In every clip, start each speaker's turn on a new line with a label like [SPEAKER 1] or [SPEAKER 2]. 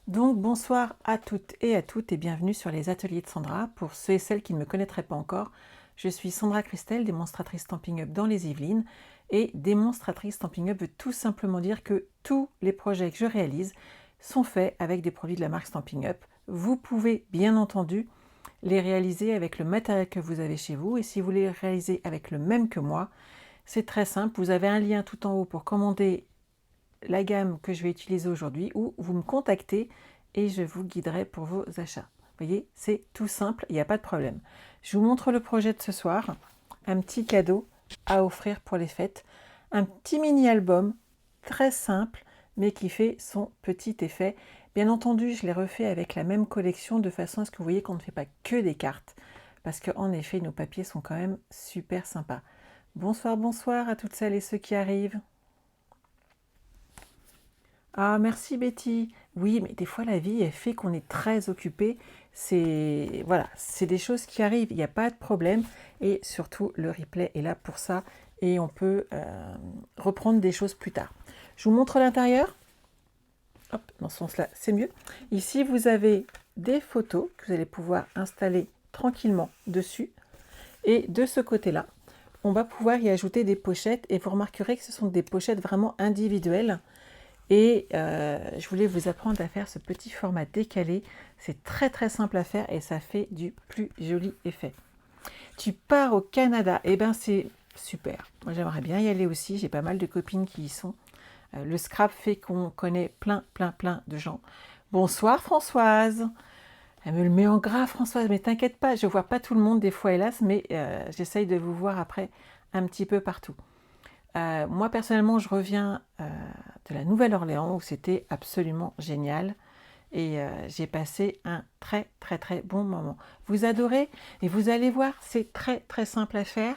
[SPEAKER 1] Donc bonsoir à toutes et bienvenue sur les ateliers de Sandra. Pour ceux et celles qui ne me connaîtraient pas encore, je suis Sandra Christel, démonstratrice Stampin' Up dans les Yvelines. Et démonstratrice Stampin' Up veut tout simplement dire que tous les projets que je réalise sont faits avec des produits de la marque Stampin' Up. Vous pouvez bien entendu les réaliser avec le matériel que vous avez chez vous, et si vous les réalisez avec le même que moi, c'est très simple. Vous avez un lien tout en haut pour commander la gamme que je vais utiliser aujourd'hui, ou vous me contactez et je vous guiderai pour vos achats. Vous voyez, c'est tout simple, il n'y a pas de problème. Je vous montre le projet de ce soir, un petit cadeau à offrir pour les fêtes, un petit mini-album très simple, mais qui fait son petit effet. Bien entendu, je l'ai refait avec la même collection, de façon à ce que vous voyez qu'on ne fait pas que des cartes, parce qu'en effet, nos papiers sont quand même super sympas. Bonsoir, bonsoir à toutes celles et ceux qui arrivent. Ah, merci Betty. Oui, mais des fois la vie elle fait qu'on est très occupé. C'est voilà, c'est des choses qui arrivent, il n'y a pas de problème. Et surtout, le replay est là pour ça. Et on peut reprendre des choses plus tard. Je vous montre l'intérieur. Hop, dans ce sens-là, c'est mieux. Ici, vous avez des photos que vous allez pouvoir installer tranquillement dessus. Et de ce côté-là, on va pouvoir y ajouter des pochettes. Et vous remarquerez que ce sont des pochettes vraiment individuelles. Et je voulais vous apprendre à faire ce petit format décalé. C'est très très simple à faire et ça fait du plus joli effet. Tu pars au Canada, et ben c'est super. Moi j'aimerais bien y aller aussi, j'ai pas mal de copines qui y sont. Le scrap fait qu'on connaît plein de gens. Bonsoir Françoise. Elle me le met en gras Françoise, mais t'inquiète pas, je vois pas tout le monde des fois hélas, mais j'essaye de vous voir après un petit peu partout. Moi personnellement je reviens de la Nouvelle-Orléans où c'était absolument génial et j'ai passé un très bon moment. Vous adorez et vous allez voir, c'est très simple à faire.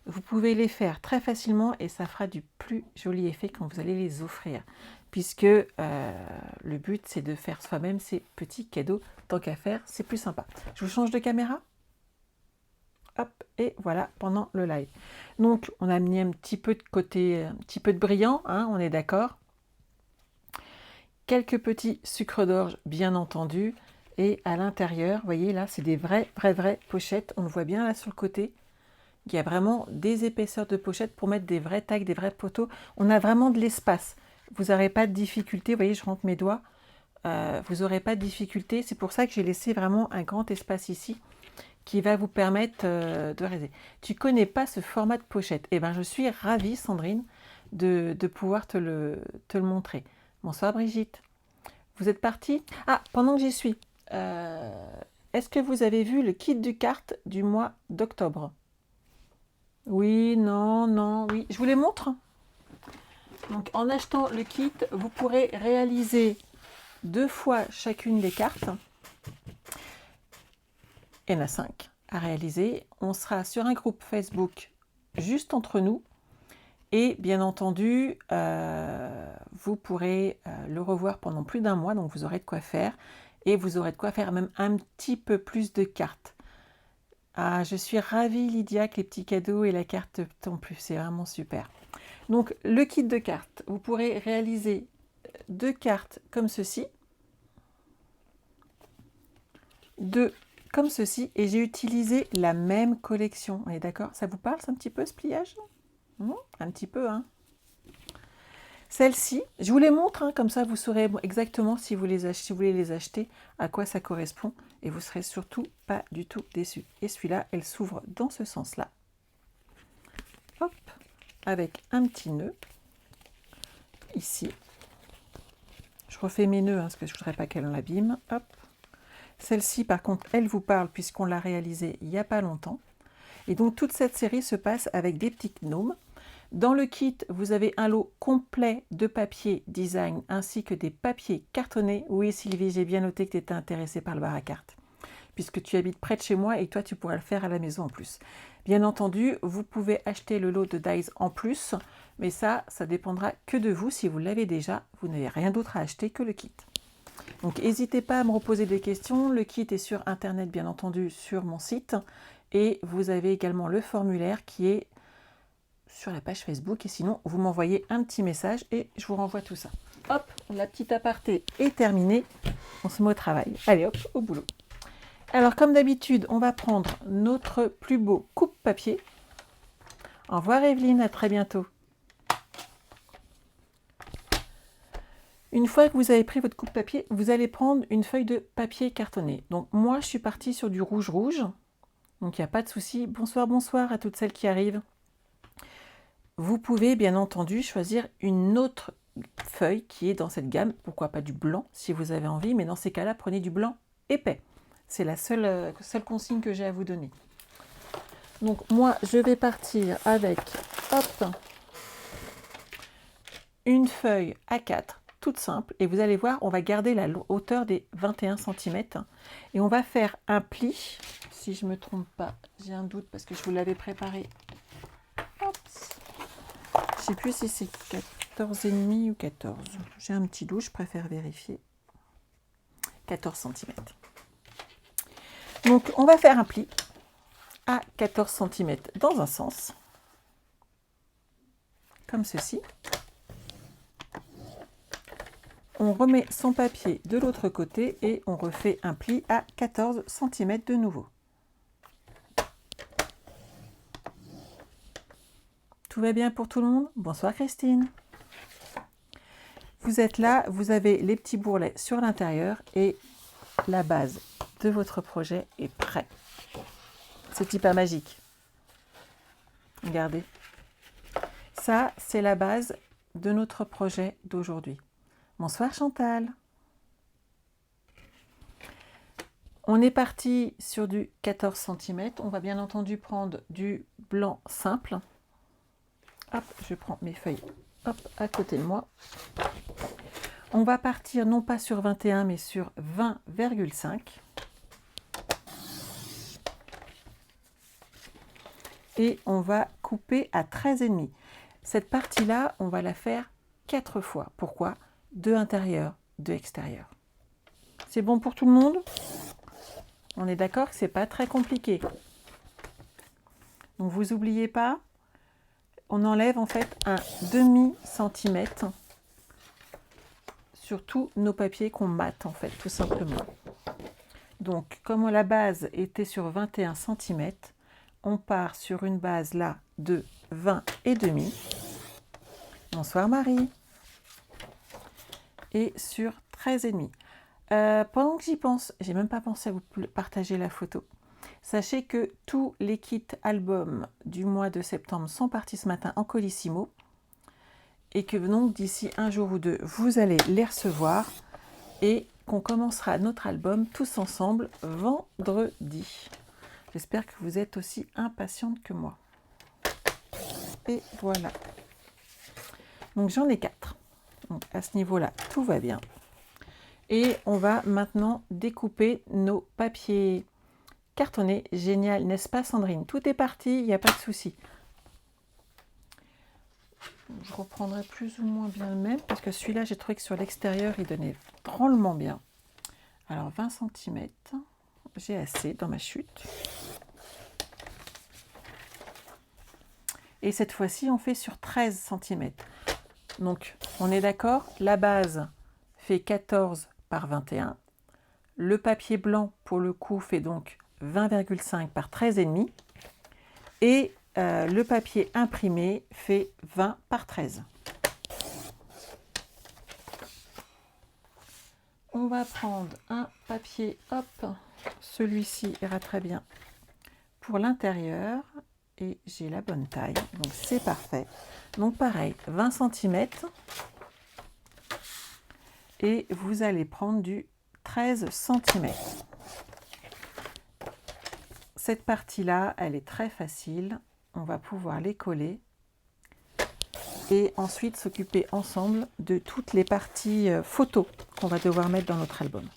[SPEAKER 1] Vous pouvez les faire très facilement et ça fera du plus joli effet quand vous allez les offrir, puisque le but c'est de faire soi-même ces petits cadeaux. Tant qu'à faire, c'est plus sympa. Je vous change de caméra. Hop, et voilà, pendant le live. Donc, on a mis un petit peu de côté, un petit peu de brillant, hein, on est d'accord. Quelques petits sucres d'orge, bien entendu. Et à l'intérieur, vous voyez, là, c'est des vraies pochettes. On le voit bien là sur le côté. Il y a vraiment des épaisseurs de pochettes pour mettre des vrais tags, des vrais poteaux. On a vraiment de l'espace. Vous n'aurez pas de difficulté. Vous voyez, je rentre mes doigts. Vous n'aurez pas de difficulté. C'est pour ça que j'ai laissé vraiment un grand espace ici, qui va vous permettre de réaliser. Tu connais pas ce format de pochette? Eh bien, je suis ravie, Sandrine, de pouvoir te le montrer. Bonsoir, Brigitte. Vous êtes partie? Ah, pendant que j'y suis, est-ce que vous avez vu le kit de cartes du mois d'octobre? Oui, non, oui. Je vous les montre. Donc, en achetant le kit, vous pourrez réaliser 2 fois chacune des cartes. Il y en a 5 à réaliser. On sera sur un groupe Facebook juste entre nous. Et bien entendu, vous pourrez le revoir pendant plus d'1 mois. Donc vous aurez de quoi faire. Et vous aurez de quoi faire même un petit peu plus de cartes. Ah, je suis ravie Lydia que les petits cadeaux et la carte tombent plus. C'est vraiment super. Donc le kit de cartes, vous pourrez réaliser 2 cartes comme ceci. 2 comme ceci, et j'ai utilisé la même collection. On est d'accord? Ça vous parle, c'est un petit peu ce pliage? Un petit peu, hein. Celle-ci, je vous les montre, hein, comme ça vous saurez exactement si vous voulez les acheter, à quoi ça correspond, et vous serez surtout pas du tout déçus. Et celui-là, elle s'ouvre dans ce sens-là. Hop, avec un petit nœud, ici. Je refais mes nœuds, hein, parce que je ne voudrais pas qu'elle en abîme. Hop. Celle-ci, par contre, elle vous parle puisqu'on l'a réalisée il n'y a pas longtemps. Et donc, toute cette série se passe avec des petits gnomes. Dans le kit, vous avez un lot complet de papier design ainsi que des papiers cartonnés. Oui, Sylvie, j'ai bien noté que tu étais intéressée par le bar à cartes, puisque tu habites près de chez moi et toi, tu pourras le faire à la maison en plus. Bien entendu, vous pouvez acheter le lot de dies en plus, mais ça dépendra que de vous. Si vous l'avez déjà, vous n'avez rien d'autre à acheter que le kit. Donc n'hésitez pas à me reposer des questions. Le kit est sur internet, bien entendu, sur mon site. Et vous avez également le formulaire qui est sur la page Facebook. Et sinon, vous m'envoyez un petit message et je vous renvoie tout ça. Hop, la petite aparté est terminée. On se met au travail. Allez hop, au boulot. Alors comme d'habitude, on va prendre notre plus beau coupe-papier. Au revoir Evelyne, à très bientôt. Une fois que vous avez pris votre coupe-papier, vous allez prendre une feuille de papier cartonné. Donc moi, je suis partie sur du rouge-rouge. Donc il n'y a pas de souci. Bonsoir, bonsoir à toutes celles qui arrivent. Vous pouvez bien entendu choisir une autre feuille qui est dans cette gamme. Pourquoi pas du blanc si vous avez envie, mais dans ces cas-là, prenez du blanc épais. C'est la seule consigne que j'ai à vous donner. Donc moi, je vais partir avec, hop, une feuille A4, toute simple. Et vous allez voir, on va garder la hauteur des 21 cm. Et on va faire un pli. Si je ne me trompe pas, j'ai un doute parce que je vous l'avais préparé. Hop. Je ne sais plus si c'est 14,5 ou 14. J'ai un petit doute, je préfère vérifier. 14 cm. Donc, on va faire un pli à 14 cm dans un sens, comme ceci. On remet son papier de l'autre côté et on refait un pli à 14 cm de nouveau. Tout va bien pour tout le monde? Bonsoir Christine. Vous êtes là, vous avez les petits bourrelets sur l'intérieur et la base de votre projet est prêt. C'est pas magique. Regardez. Ça, c'est la base de notre projet d'aujourd'hui. Bonsoir Chantal. On est parti sur du 14 cm. On va bien entendu prendre du blanc simple. Hop, je prends mes feuilles hop, à côté de moi. On va partir non pas sur 21 mais sur 20,5. Et on va couper à 13,5. Cette partie-là, on va la faire 4 fois. Pourquoi? 2 intérieur, 2 extérieur. C'est bon pour tout le monde? On est d'accord que ce n'est pas très compliqué. Donc vous n'oubliez pas, on enlève en fait un demi-centimètre sur tous nos papiers qu'on mate en fait, tout simplement. Donc comme la base était sur 21 cm, on part sur une base là de 20,5. Bonsoir Marie. Et sur 13,5. Pendant que j'y pense, j'ai même pas pensé à vous partager la photo. Sachez que tous les kits albums du mois de septembre sont partis ce matin en Colissimo et que donc d'ici un jour ou deux, vous allez les recevoir et qu'on commencera notre album tous ensemble vendredi. J'espère que vous êtes aussi impatiente que moi. Et voilà. Donc j'en ai 4. Donc à ce niveau-là, tout va bien. Et on va maintenant découper nos papiers cartonnés. Génial, n'est-ce pas Sandrine? Tout est parti, il n'y a pas de souci. Je reprendrai plus ou moins bien le même, parce que celui-là, j'ai trouvé que sur l'extérieur, il donnait drôlement bien. Alors 20 cm, j'ai assez dans ma chute. Et cette fois-ci, on fait sur 13 cm. Donc, on est d'accord, la base fait 14 par 21. Le papier blanc, pour le coup, fait donc 20,5 par 13,5. Et le papier imprimé fait 20 par 13. On va prendre un papier, hop, celui-ci ira très bien pour l'intérieur. Et j'ai la bonne taille, donc c'est parfait. Donc pareil, 20 cm. Et vous allez prendre du 13 cm. Cette partie-là, elle est très facile. On va pouvoir les coller. Et ensuite s'occuper ensemble de toutes les parties photos qu'on va devoir mettre dans notre album.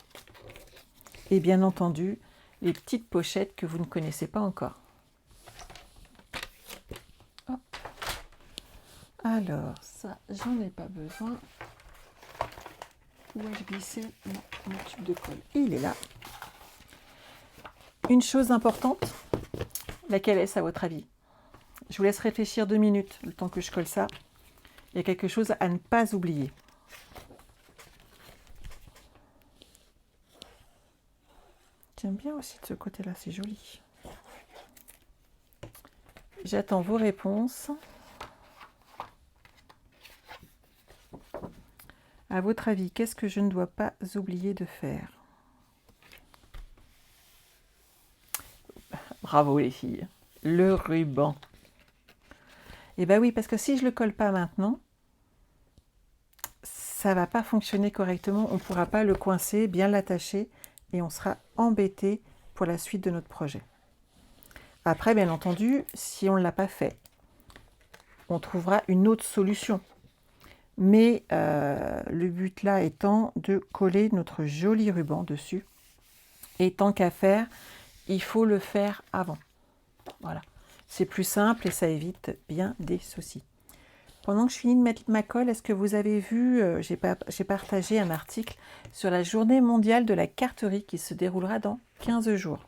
[SPEAKER 1] Et bien entendu, les petites pochettes que vous ne connaissez pas encore. Hop. Alors, ça, j'en ai pas besoin. Où ai-je glissé mon tube de colle? Il est là. Une chose importante, laquelle est-ce à votre avis? Je vous laisse réfléchir 2 minutes, le temps que je colle ça. Il y a quelque chose à ne pas oublier. J'aime bien aussi de ce côté-là, c'est joli. J'attends vos réponses. À votre avis, qu'est-ce que je ne dois pas oublier de faire? Bravo les filles. Le ruban. Eh bien oui, parce que si je ne le colle pas maintenant, ça ne va pas fonctionner correctement. On ne pourra pas le coincer, bien l'attacher et on sera embêté pour la suite de notre projet. Après, bien entendu, si on ne l'a pas fait, on trouvera une autre solution. Mais le but là étant de coller notre joli ruban dessus. Et tant qu'à faire, il faut le faire avant. Voilà, c'est plus simple et ça évite bien des soucis. Pendant que je finis de mettre ma colle, est-ce que vous avez vu, j'ai partagé un article sur la journée mondiale de la carterie qui se déroulera dans 15 jours.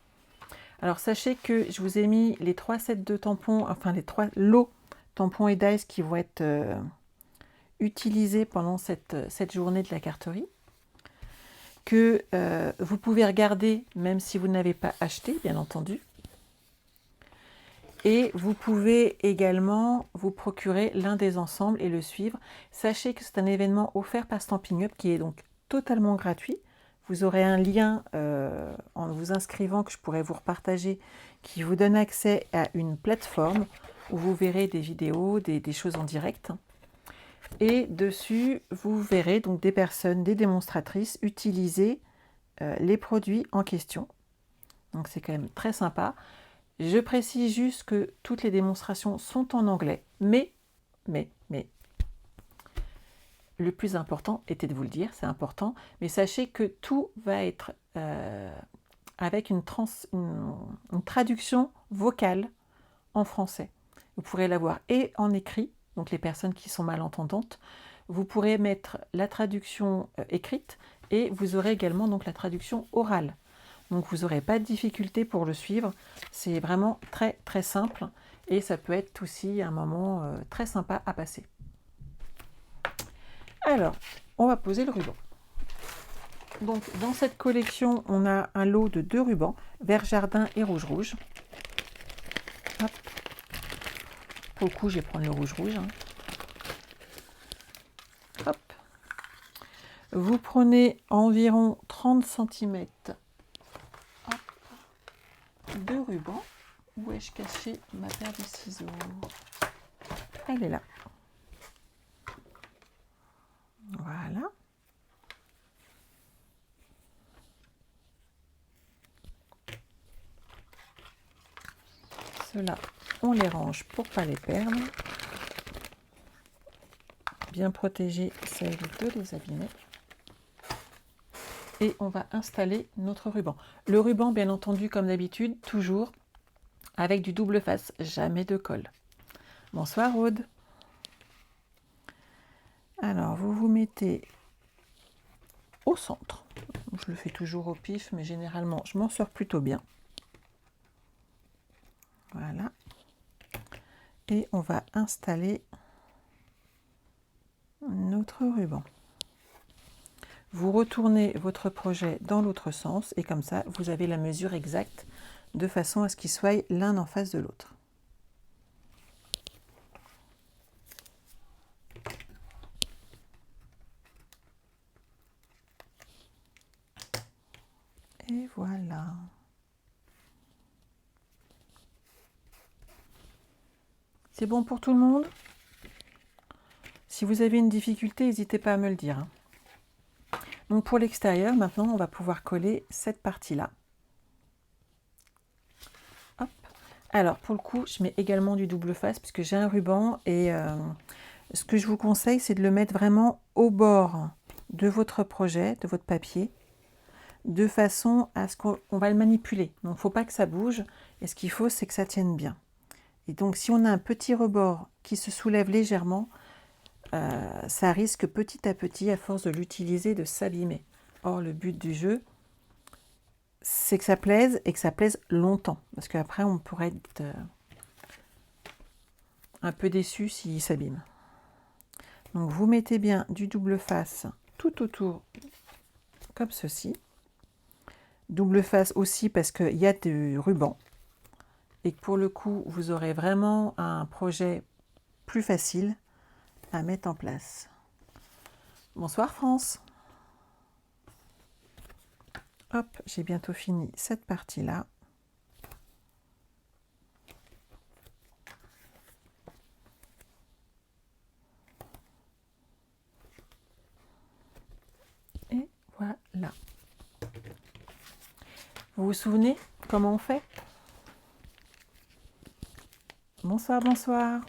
[SPEAKER 1] Alors sachez que je vous ai mis les 3 sets de tampons, enfin les 3 lots tampons et dies qui vont être utilisés pendant cette journée de la carterie, que vous pouvez regarder même si vous n'avez pas acheté, bien entendu. Et vous pouvez également vous procurer l'un des ensembles et le suivre. Sachez que c'est un événement offert par Stampin' Up qui est donc totalement gratuit. Vous aurez un lien en vous inscrivant que je pourrais vous repartager qui vous donne accès à une plateforme où vous verrez des vidéos, des choses en direct. Et dessus, vous verrez donc des personnes, des démonstratrices utiliser les produits en question. Donc c'est quand même très sympa. Je précise juste que toutes les démonstrations sont en anglais, mais, le plus important était de vous le dire, c'est important, mais sachez que tout va être avec une traduction vocale en français. Vous pourrez l'avoir et en écrit, donc les personnes qui sont malentendantes, vous pourrez mettre la traduction écrite et vous aurez également donc la traduction orale. Donc vous n'aurez pas de difficulté pour le suivre, c'est vraiment très très simple et ça peut être aussi un moment très sympa à passer. Alors, on va poser le ruban. Donc dans cette collection, on a un lot de 2 rubans, vert jardin et rouge. Hop. Pour le coup, je vais prendre le rouge. Hop. Vous prenez environ 30 cm de ruban. Où ai-je caché ma paire de ciseaux? Elle est là. Voilà. Ceux-là, on les range pour ne pas les perdre. Bien protéger, ça évite de les abîmer. Et on va installer notre ruban. Le ruban, bien entendu, comme d'habitude, toujours avec du double face, jamais de colle. Bonsoir Aude. Alors, vous vous mettez au centre. Je le fais toujours au pif, mais généralement, je m'en sors plutôt bien. Voilà. Et on va installer notre ruban. Vous retournez votre projet dans l'autre sens et comme ça, vous avez la mesure exacte de façon à ce qu'ils soient l'un en face de l'autre. Et voilà. C'est bon pour tout le monde? Si vous avez une difficulté, n'hésitez pas à me le dire. Donc pour l'extérieur, maintenant, on va pouvoir coller cette partie-là. Hop. Alors pour le coup, je mets également du double face puisque j'ai un ruban et ce que je vous conseille, c'est de le mettre vraiment au bord de votre projet, de votre papier, de façon à ce qu'on va le manipuler. Donc il ne faut pas que ça bouge et ce qu'il faut, c'est que ça tienne bien. Et donc si on a un petit rebord qui se soulève légèrement, ça risque petit à petit, à force de l'utiliser, de s'abîmer. Or, le but du jeu, c'est que ça plaise et que ça plaise longtemps. Parce qu'après, on pourrait être un peu déçu s'il s'abîme. Donc, vous mettez bien du double face tout autour, comme ceci. Double face aussi parce qu'il y a du ruban. Et que pour le coup, vous aurez vraiment un projet plus facile à mettre en place. Bonsoir France. Hop, j'ai bientôt fini cette partie-là. Et voilà. Vous vous souvenez comment on fait? Bonsoir, bonsoir.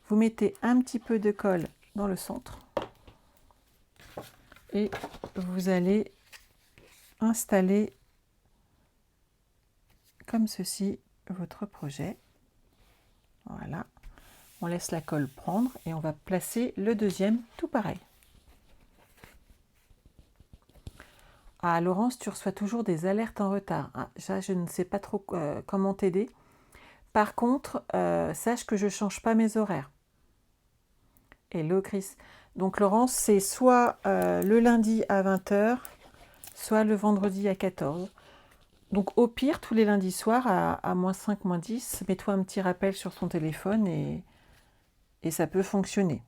[SPEAKER 1] Vous mettez un petit peu de colle dans le centre et vous allez installer comme ceci votre projet. Voilà. On laisse la colle prendre et on va placer le deuxième tout pareil. Ah Laurence, tu reçois toujours des alertes en retard. Ah, ça, je ne sais pas trop comment t'aider. Par contre, sache que je ne change pas mes horaires. Hello Chris. Donc Laurence, c'est soit le lundi à 20 h, soit le vendredi à 14 h. Donc au pire, tous les lundis soirs à -5, -10, mets-toi un petit rappel sur ton téléphone et ça peut fonctionner.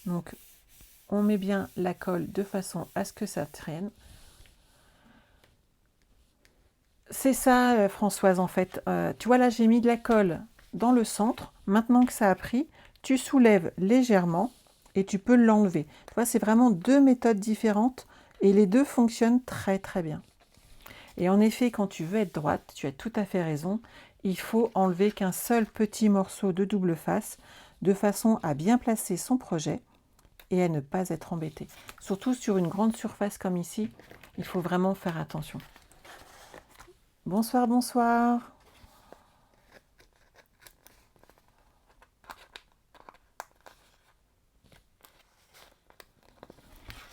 [SPEAKER 1] Donc on met bien la colle de façon à ce que ça traîne. C'est ça Françoise en fait. Tu vois là, j'ai mis de la colle dans le centre. Maintenant que ça a pris, tu soulèves légèrement et tu peux l'enlever. Tu vois, c'est vraiment deux méthodes différentes et les deux fonctionnent très très bien. Et en effet, quand tu veux être droite, tu as tout à fait raison, il faut enlever qu'un seul petit morceau de double face de façon à bien placer son projet et à ne pas être embêté. Surtout sur une grande surface comme ici, il faut vraiment faire attention. Bonsoir, bonsoir.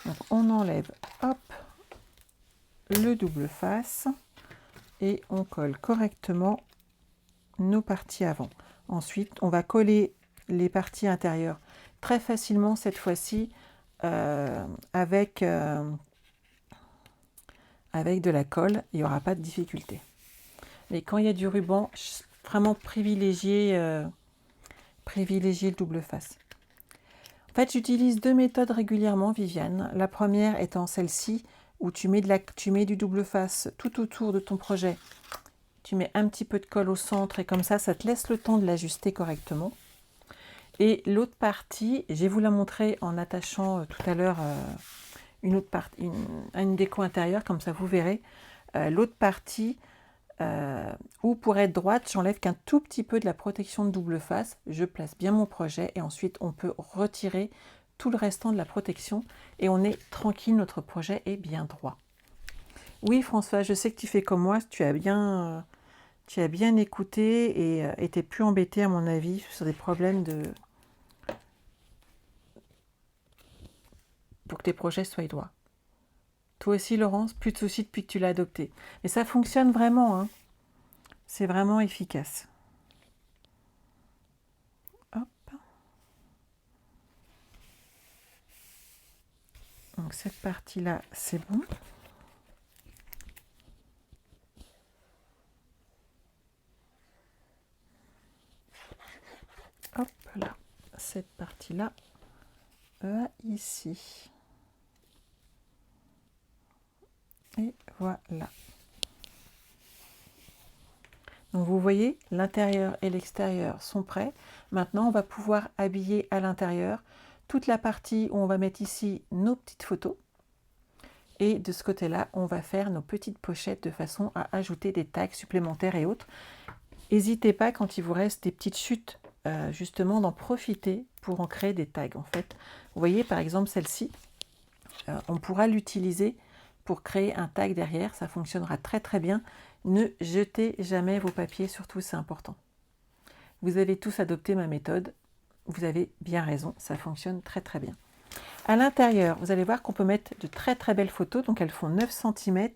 [SPEAKER 1] Donc on enlève, hop, le double face et on colle correctement nos parties avant. Ensuite, on va coller les parties intérieures très facilement cette fois-ci avec de la colle. Il n'y aura pas de difficulté. Mais quand il y a du ruban, vraiment privilégier le double face. En fait, j'utilise deux méthodes régulièrement, Viviane. La première étant celle-ci, où tu mets du double face tout autour de ton projet. Tu mets un petit peu de colle au centre et comme ça te laisse le temps de l'ajuster correctement. Et l'autre partie, je vais vous la montrer en attachant tout à l'heure une déco intérieure, comme ça vous verrez. L'autre partie, où pour être droite, j'enlève qu'un tout petit peu de la protection de double face. Je place bien mon projet et ensuite on peut retirer tout le restant de la protection et on est tranquille, notre projet est bien droit. Oui François, je sais que tu fais comme moi, tu as bien écouté et t'es plus embêté à mon avis sur des problèmes pour que tes projets soient droits. Toi aussi Laurence, plus de soucis depuis que tu l'as adopté. Mais ça fonctionne vraiment, hein. C'est vraiment efficace. Hop. Donc cette partie-là, c'est bon. Hop là, cette partie-là va ici. Et voilà. Donc vous voyez, l'intérieur et l'extérieur sont prêts. Maintenant, on va pouvoir habiller à l'intérieur toute la partie où on va mettre ici nos petites photos. Et de ce côté-là, on va faire nos petites pochettes de façon à ajouter des tags supplémentaires et autres. N'hésitez pas, quand il vous reste des petites chutes, justement d'en profiter pour en créer des tags. En fait, vous voyez par exemple celle-ci, on pourra l'utiliser pour créer un tag derrière. Ça fonctionnera très très bien. Ne jetez jamais vos papiers, surtout c'est important. Vous avez tous adopté ma méthode. Vous avez bien raison, ça fonctionne très très bien. À l'intérieur, vous allez voir qu'on peut mettre de très très belles photos. Donc elles font 9 cm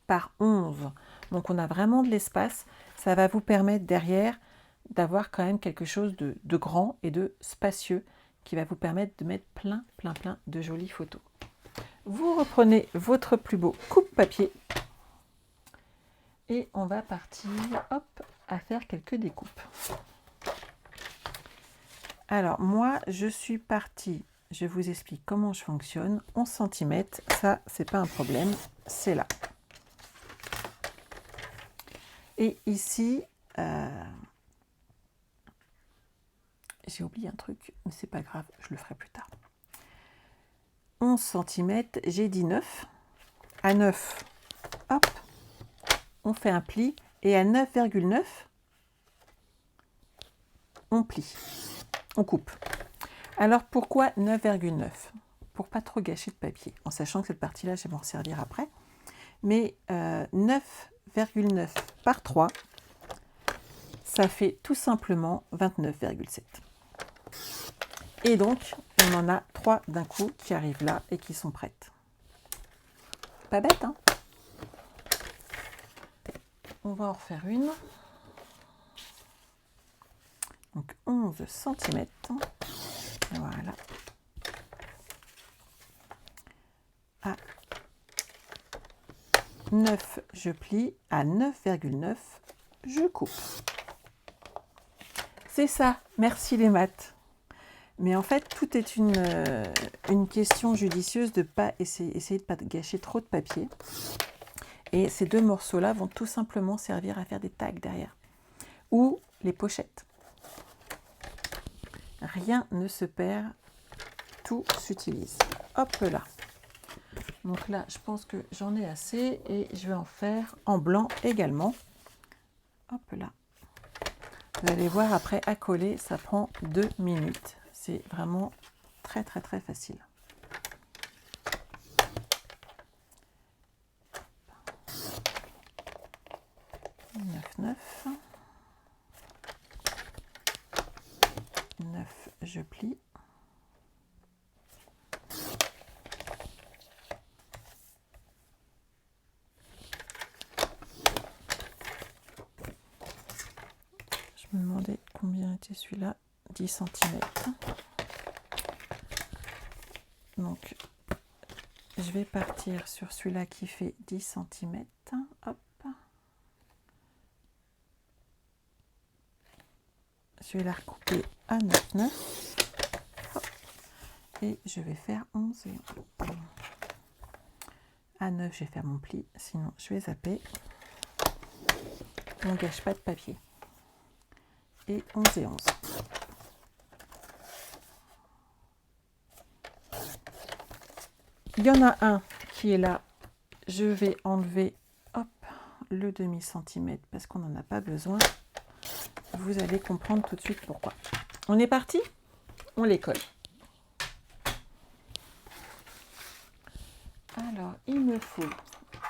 [SPEAKER 1] par 11. Donc on a vraiment de l'espace. Ça va vous permettre derrière d'avoir quand même quelque chose de grand et de spacieux qui va vous permettre de mettre plein de jolies photos. Vous reprenez votre plus beau coupe-papier et on va partir, hop, à faire quelques découpes. Alors moi, je suis partie, je vous explique comment je fonctionne. 11 cm, ça, c'est pas un problème, c'est là. Et ici, j'ai oublié un truc, mais c'est pas grave, je le ferai plus tard. 11 cm, j'ai dit 9. À 9, hop, on fait un pli. Et à 9,9, on plie, on coupe. Alors pourquoi 9,9? Pour pas trop gâcher de papier, en sachant que cette partie-là, je vais m'en servir après. Mais 9,9 par 3, ça fait tout simplement 29,7. Et donc, on en a 3 d'un coup qui arrivent là et qui sont prêtes. Pas bête, hein? On va en refaire une. Donc 11 cm. Voilà. À 9, je plie. À 9,9, je coupe. C'est ça. Merci les maths. Mais en fait, tout est une question judicieuse de pas essayer de ne pas gâcher trop de papier. Et ces 2 morceaux-là vont tout simplement servir à faire des tags derrière. Ou les pochettes. Rien ne se perd, tout s'utilise. Hop là. Donc là, je pense que j'en ai assez et je vais en faire en blanc également. Hop là. Vous allez voir après à coller, ça prend 2 minutes. C'est vraiment très facile. Neuf, 9, je plie. Je me demandais combien était celui-là. 10 cm. Donc, je vais partir sur celui-là qui fait 10 cm. Hop. Je vais la recouper à 9,9. Et je vais faire 11 et 11. À 9, je vais faire mon pli, sinon je vais zapper. On ne gâche pas de papier. Et 11 et 11. Il y en a un qui est là. Je vais enlever, hop, le demi-centimètre parce qu'on n'en a pas besoin. Vous allez comprendre tout de suite pourquoi. On est parti? On les colle. Alors, il me faut,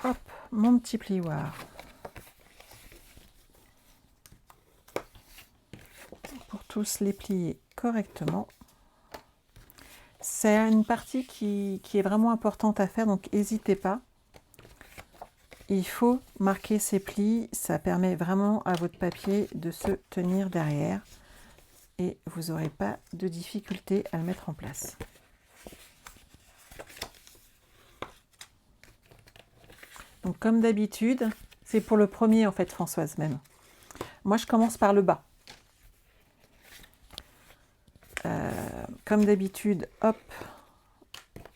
[SPEAKER 1] hop, mon petit plioir pour tous les plier correctement. C'est une partie qui est vraiment importante à faire, donc n'hésitez pas. Il faut marquer ces plis, ça permet vraiment à votre papier de se tenir derrière et vous n'aurez pas de difficulté à le mettre en place. Donc comme d'habitude, c'est pour le premier en fait Françoise même. Moi je commence par le bas. Comme d'habitude, hop,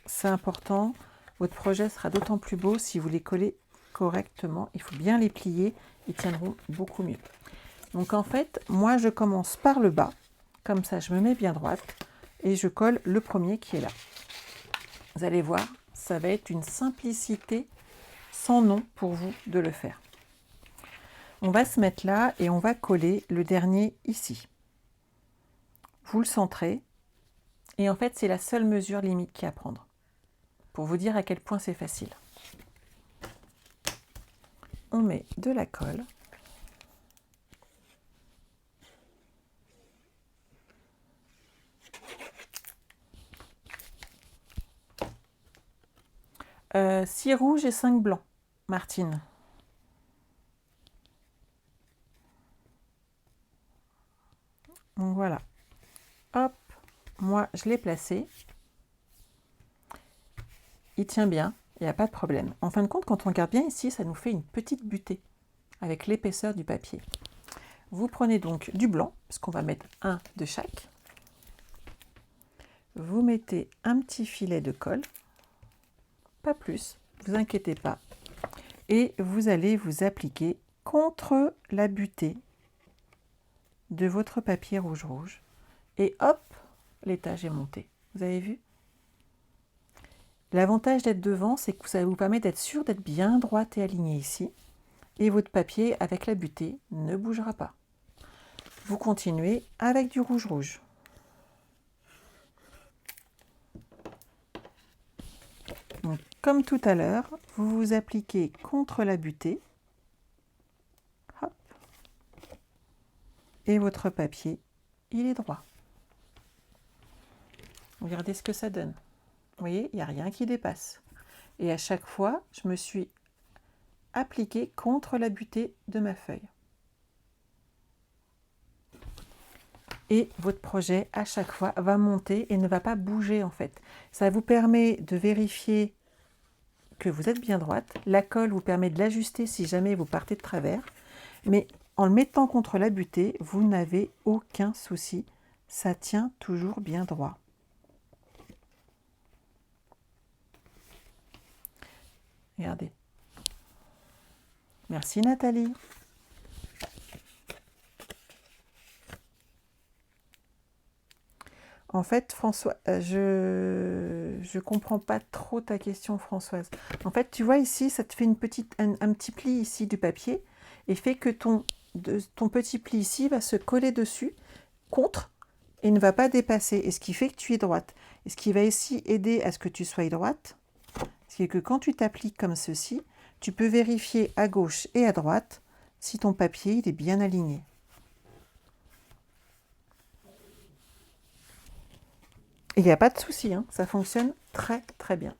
[SPEAKER 1] c'est important. Votre projet sera d'autant plus beau si vous les collez correctement. Il faut bien les plier, ils tiendront beaucoup mieux. Donc en fait, moi je commence par le bas, comme ça je me mets bien droite et je colle le premier qui est là. Vous allez voir, ça va être une simplicité sans nom pour vous de le faire. On va se mettre là et on va coller le dernier ici. Vous le centrez et en fait c'est la seule mesure limite qu'il y a à prendre pour vous dire à quel point c'est facile. On met de la colle. Six rouges et 5 blancs, Martine. Donc voilà. Hop, moi moi, je l'ai placé. Il tient bien, il n'y a pas de problème. En fin de compte, quand on regarde bien ici, ça nous fait une petite butée avec l'épaisseur du papier. Vous prenez donc du blanc, parce qu'on va mettre un de chaque. Vous mettez un petit filet de colle, pas plus, vous inquiétez pas. Et vous allez vous appliquer contre la butée de votre papier rouge. Et hop, l'étage est monté. Vous avez vu? L'avantage d'être devant, c'est que ça vous permet d'être sûr d'être bien droite et alignée ici. Et votre papier avec la butée ne bougera pas. Vous continuez avec du rouge. Donc, comme tout à l'heure, vous vous appliquez contre la butée. Hop. Et votre papier, il est droit. Regardez ce que ça donne. Vous voyez, il n'y a rien qui dépasse. Et à chaque fois, je me suis appliquée contre la butée de ma feuille. Et votre projet, à chaque fois, va monter et ne va pas bouger en fait. Ça vous permet de vérifier que vous êtes bien droite. La colle vous permet de l'ajuster si jamais vous partez de travers. Mais en le mettant contre la butée, vous n'avez aucun souci. Ça tient toujours bien droit. Regardez. Merci Nathalie. En fait, François, je comprends pas trop ta question, Françoise. En fait, tu vois ici, ça te fait un petit pli ici du papier et fait que ton petit pli ici va se coller dessus, contre, et ne va pas dépasser. Et ce qui fait que tu es droite. Et ce qui va ici aider à ce que tu sois droite, c'est que quand tu t'appliques comme ceci, tu peux vérifier à gauche et à droite si ton papier il est bien aligné. Il n'y a pas de souci, hein, ça fonctionne très très bien.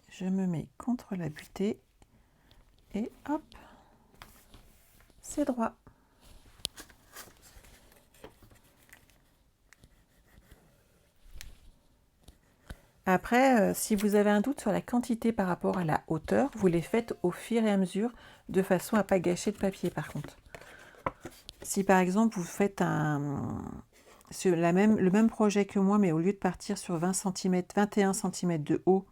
[SPEAKER 1] Je me mets contre la butée et hop, c'est droit. Après, si vous avez un doute sur la quantité par rapport à la hauteur, vous les faites au fur et à mesure, de façon à ne pas gâcher de papier par contre. Si par exemple vous faites le même projet que moi, mais au lieu de partir sur 20 cm, 21 cm de haut,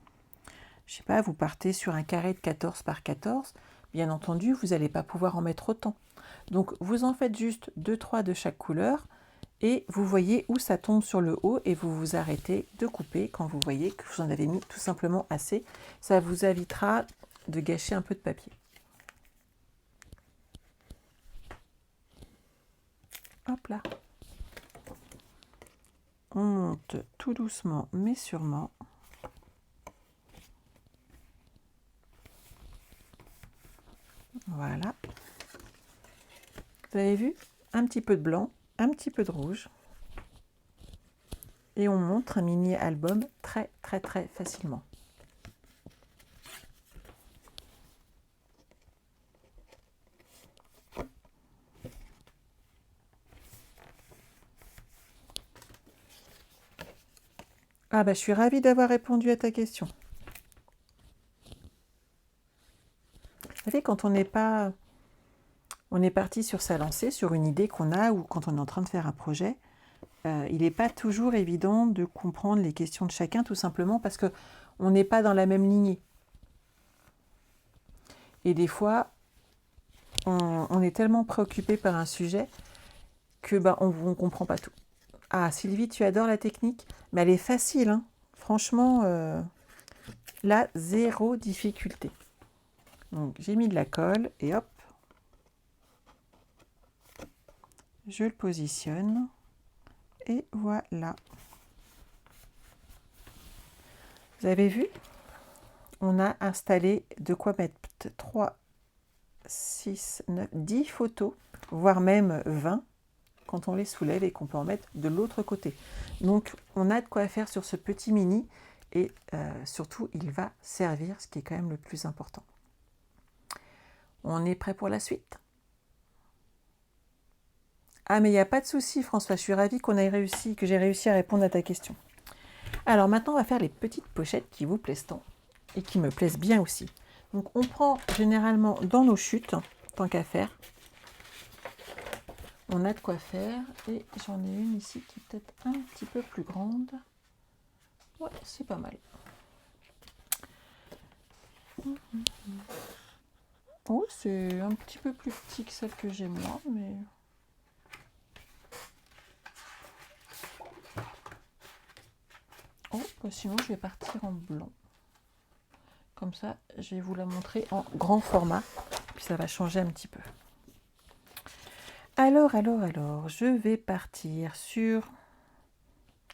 [SPEAKER 1] je sais pas, vous partez sur un carré de 14 par 14, bien entendu, vous n'allez pas pouvoir en mettre autant. Donc vous en faites juste 2-3 de chaque couleur, et vous voyez où ça tombe sur le haut et vous vous arrêtez de couper quand vous voyez que vous en avez mis tout simplement assez. Ça vous évitera de gâcher un peu de papier. Hop là. On monte tout doucement mais sûrement. Voilà. Vous avez vu? Un petit peu de blanc, un petit peu de rouge. Et on montre un mini album très très très facilement. Ah bah je suis ravie d'avoir répondu à ta question. Vous savez, quand on est parti sur sa lancée, sur une idée qu'on a, ou quand on est en train de faire un projet, il n'est pas toujours évident de comprendre les questions de chacun, tout simplement parce qu'on n'est pas dans la même lignée. Et des fois, on est tellement préoccupé par un sujet que on ne comprend pas tout. Ah, Sylvie, tu adores la technique, mais elle est facile, hein. Franchement, là, zéro difficulté. Donc, j'ai mis de la colle et hop, je le positionne et voilà. Vous avez vu? On a installé de quoi mettre 3, 6, 9, 10 photos, voire même 20. quand on les soulève et qu'on peut en mettre de l'autre côté. Donc on a de quoi faire sur ce petit mini et surtout il va servir, ce qui est quand même le plus important. On est prêt pour la suite? Ah mais il n'y a pas de souci François, je suis ravie que j'ai réussi à répondre à ta question. Alors maintenant on va faire les petites pochettes qui vous plaisent tant et qui me plaisent bien aussi. Donc on prend généralement dans nos chutes, tant qu'à faire. On a de quoi faire et j'en ai une ici qui est peut-être un petit peu plus grande. Ouais, c'est pas mal. Oh, c'est un petit peu plus petit que celle que j'ai moi, mais... Oh, bah sinon je vais partir en blanc. Comme ça, je vais vous la montrer en grand format, puis ça va changer un petit peu. Alors, je vais partir sur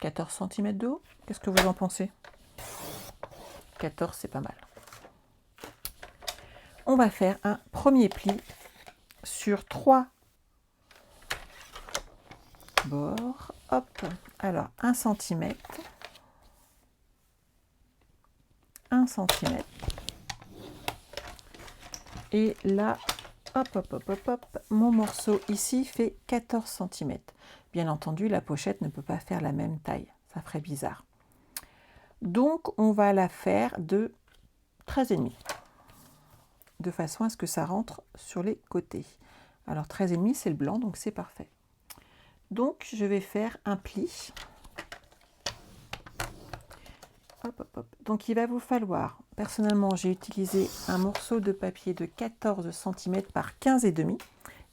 [SPEAKER 1] 14 cm de haut. Qu'est-ce que vous en pensez? 14, c'est pas mal. On va faire un premier pli sur 3 bords. Hop, alors 1 cm. 1 cm. Et là, hop, mon morceau ici fait 14 cm. Bien entendu, la pochette ne peut pas faire la même taille, ça ferait bizarre. Donc, on va la faire de 13,5, de façon à ce que ça rentre sur les côtés. Alors, 13,5, c'est le blanc, donc c'est parfait. Donc, je vais faire un pli. Donc, il va vous falloir, personnellement, j'ai utilisé un morceau de papier de 14 cm par 15,5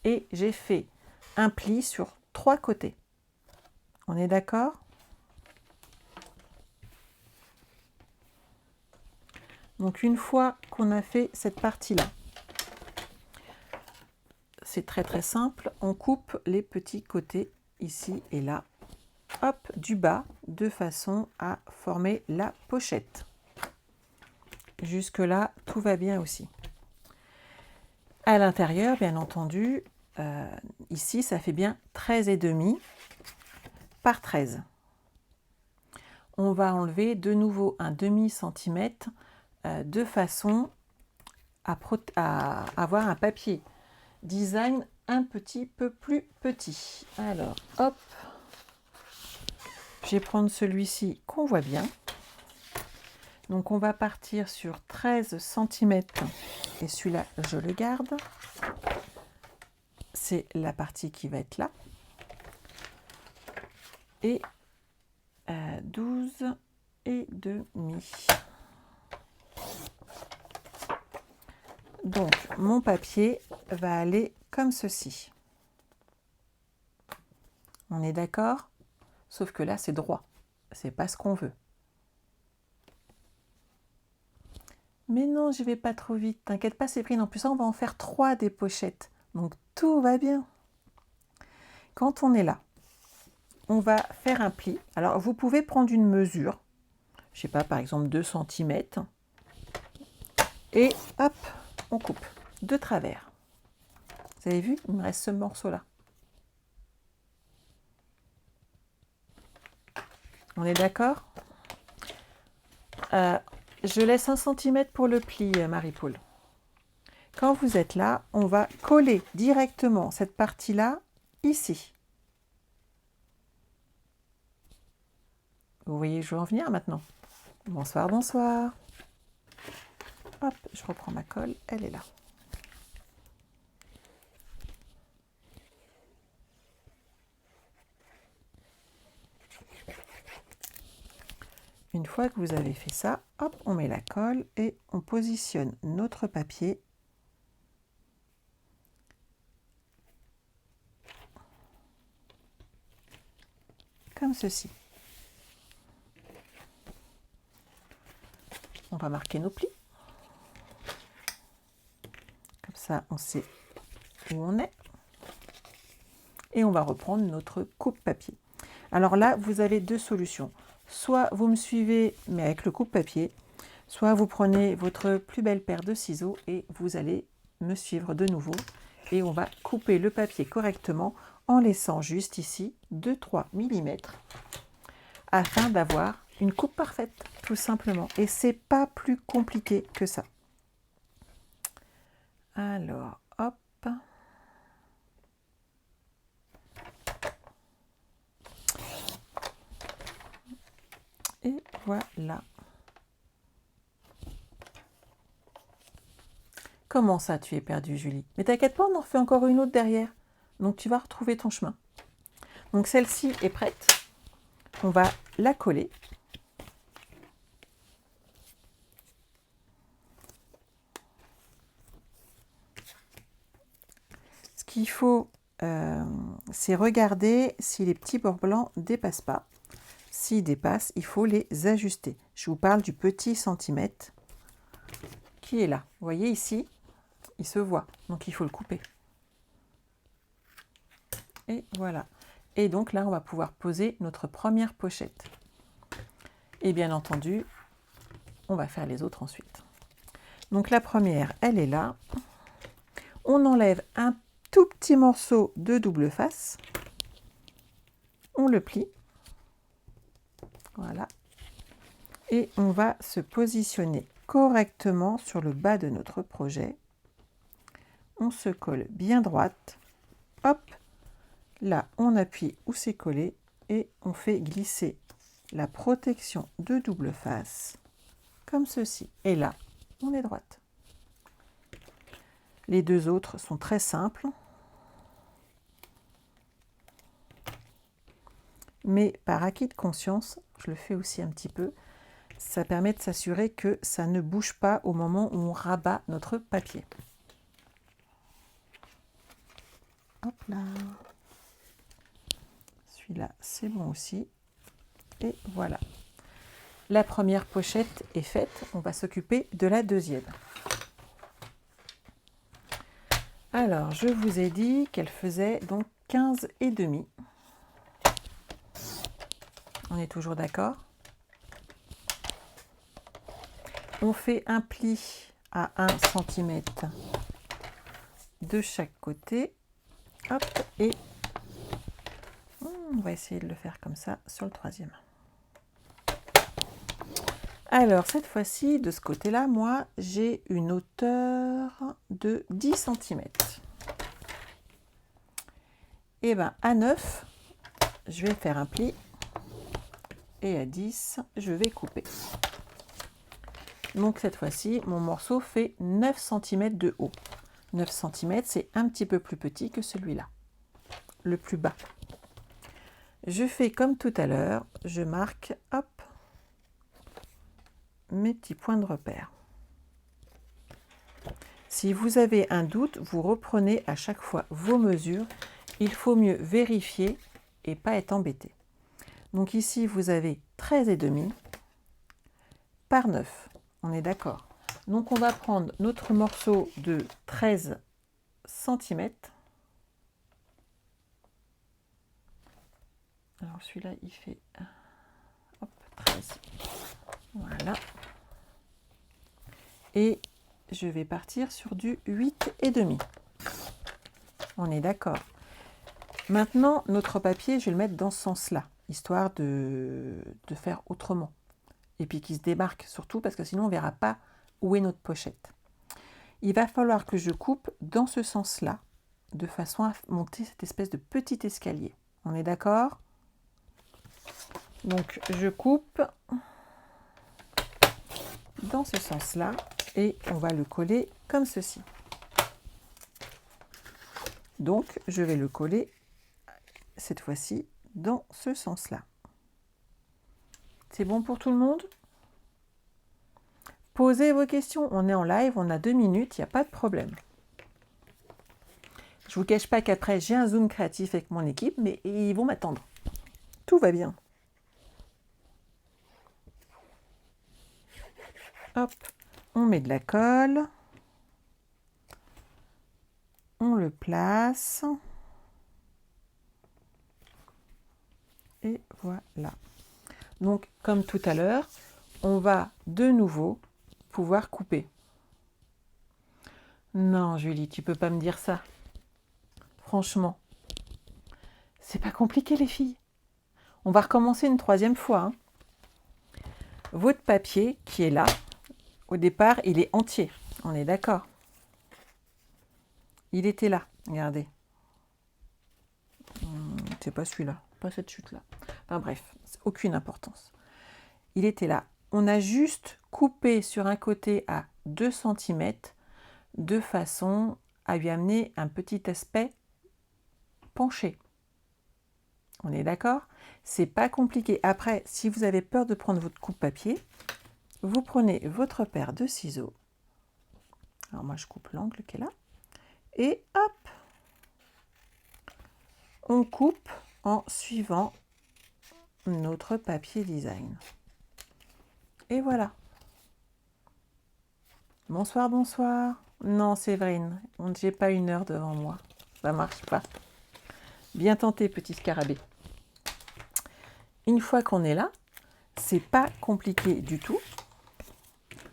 [SPEAKER 1] et j'ai fait un pli sur 3 côtés. On est d'accord? Donc, une fois qu'on a fait cette partie-là, c'est très simple, on coupe les petits côtés ici et là, hop, du bas, de façon à former la pochette. Jusque-là, tout va bien aussi. À l'intérieur, bien entendu, ici, ça fait bien 13,5 par 13. On va enlever de nouveau un demi-centimètre de façon à avoir un papier design un petit peu plus petit. Alors, hop, je vais prendre celui-ci qu'on voit bien. Donc, on va partir sur 13 cm et celui-là, je le garde. C'est la partie qui va être là. Et 12 et demi. Donc, mon papier va aller comme ceci. On est d'accord? Sauf que là, c'est droit. C'est pas ce qu'on veut. Mais non, je vais pas trop vite. T'inquiète pas, Séverine. En plus, on va en faire 3 des pochettes. Donc, tout va bien. Quand on est là, on va faire un pli. Alors, vous pouvez prendre une mesure. Je sais pas, par exemple 2 cm. Et hop, on coupe de travers. Vous avez vu, il me reste ce morceau-là. On est d'accord? Je laisse 1 cm pour le pli, Marie-Paul. Quand vous êtes là, on va coller directement cette partie-là ici. Vous voyez où je veux en venir maintenant? Bonsoir, bonsoir. Hop, je reprends ma colle, elle est là. Une fois que vous avez fait ça, hop, on met la colle et on positionne notre papier comme ceci. On va marquer nos plis. Comme ça, on sait où on est. Et on va reprendre notre coupe-papier. Alors là, vous avez 2 solutions. Soit vous me suivez, mais avec le coupe-papier, soit vous prenez votre plus belle paire de ciseaux et vous allez me suivre de nouveau. Et on va couper le papier correctement en laissant juste ici 2-3 mm afin d'avoir une coupe parfaite, tout simplement. Et c'est pas plus compliqué que ça. Alors, hop. Et voilà. Comment ça, tu es perdue, Julie? Mais t'inquiète pas, on en refait encore une autre derrière. Donc, tu vas retrouver ton chemin. Donc, celle-ci est prête. On va la coller. Ce qu'il faut, c'est regarder si les petits bords blancs ne dépassent pas. S'ils dépassent, il faut les ajuster. Je vous parle du petit centimètre qui est là. Vous voyez ici, il se voit. Donc, il faut le couper. Et voilà. Et donc là, on va pouvoir poser notre première pochette. Et bien entendu, on va faire les autres ensuite. Donc la première, elle est là. On enlève un tout petit morceau de double face. On le plie. Voilà. Et on va se positionner correctement sur le bas de notre projet. On se colle bien droite. Hop. Là, on appuie où c'est collé et on fait glisser la protection de double face comme ceci. Et là, on est droite. Les deux autres sont très simples. Mais par acquis de conscience, je le fais aussi un petit peu, ça permet de s'assurer que ça ne bouge pas au moment où on rabat notre papier. Hop là. Celui-là, c'est bon aussi. Et voilà. La première pochette est faite. On va s'occuper de la deuxième. Alors, je vous ai dit qu'elle faisait donc 15,5. On est toujours d'accord? On fait un pli à 1 cm de chaque côté. Hop, et on va essayer de le faire comme ça sur le troisième. Alors, cette fois-ci, de ce côté-là, moi, j'ai une hauteur de 10 cm. Et bien, à 9, je vais faire un pli. Et à 10, je vais couper. Donc, cette fois-ci, mon morceau fait 9 cm de haut. 9 cm, c'est un petit peu plus petit que celui-là, le plus bas. Je fais comme tout à l'heure, je marque, hop, mes petits points de repère. Si vous avez un doute, vous reprenez à chaque fois vos mesures. Il faut mieux vérifier et pas être embêté. Donc ici, vous avez 13,5 par 9. On est d'accord. Donc on va prendre notre morceau de 13 cm. Alors celui-là, il fait hop, 13. Voilà. Et je vais partir sur du 8,5. On est d'accord. Maintenant, notre papier, je vais le mettre dans ce sens-là, histoire de faire autrement. Et puis qu'il se démarque surtout, parce que sinon on ne verra pas où est notre pochette. Il va falloir que je coupe dans ce sens-là, de façon à monter cette espèce de petit escalier. On est d'accord? Donc je coupe dans ce sens-là et on va le coller comme ceci. Donc je vais le coller cette fois-ci dans ce sens-là. C'est bon pour tout le monde? Posez vos questions. On est en live, on a 2 minutes, il n'y a pas de problème. Je ne vous cache pas qu'après, j'ai un Zoom créatif avec mon équipe, mais ils vont m'attendre. Tout va bien. Hop, on met de la colle. On le place. Et voilà. Donc, comme tout à l'heure, on va de nouveau pouvoir couper. Non, Julie, tu peux pas me dire ça. Franchement. C'est pas compliqué les filles. On va recommencer une troisième fois. Hein. Votre papier qui est là, au départ, il est entier. On est d'accord? Il était là, regardez. C'est pas celui-là, pas cette chute-là. Enfin bref, aucune importance. Il était là. On a juste coupé sur un côté à 2 cm de façon à lui amener un petit aspect penché. On est d'accord? C'est pas compliqué. Après, si vous avez peur de prendre votre coupe-papier, vous prenez votre paire de ciseaux. Alors moi, je coupe l'angle qui est là. Et hop, on coupe en suivant notre papier design. Et voilà. Bonsoir, bonsoir. Non, Séverine, j'ai pas 1 heure devant moi. Ça marche pas. Bien tenté, petit scarabée. Une fois qu'on est là, c'est pas compliqué du tout.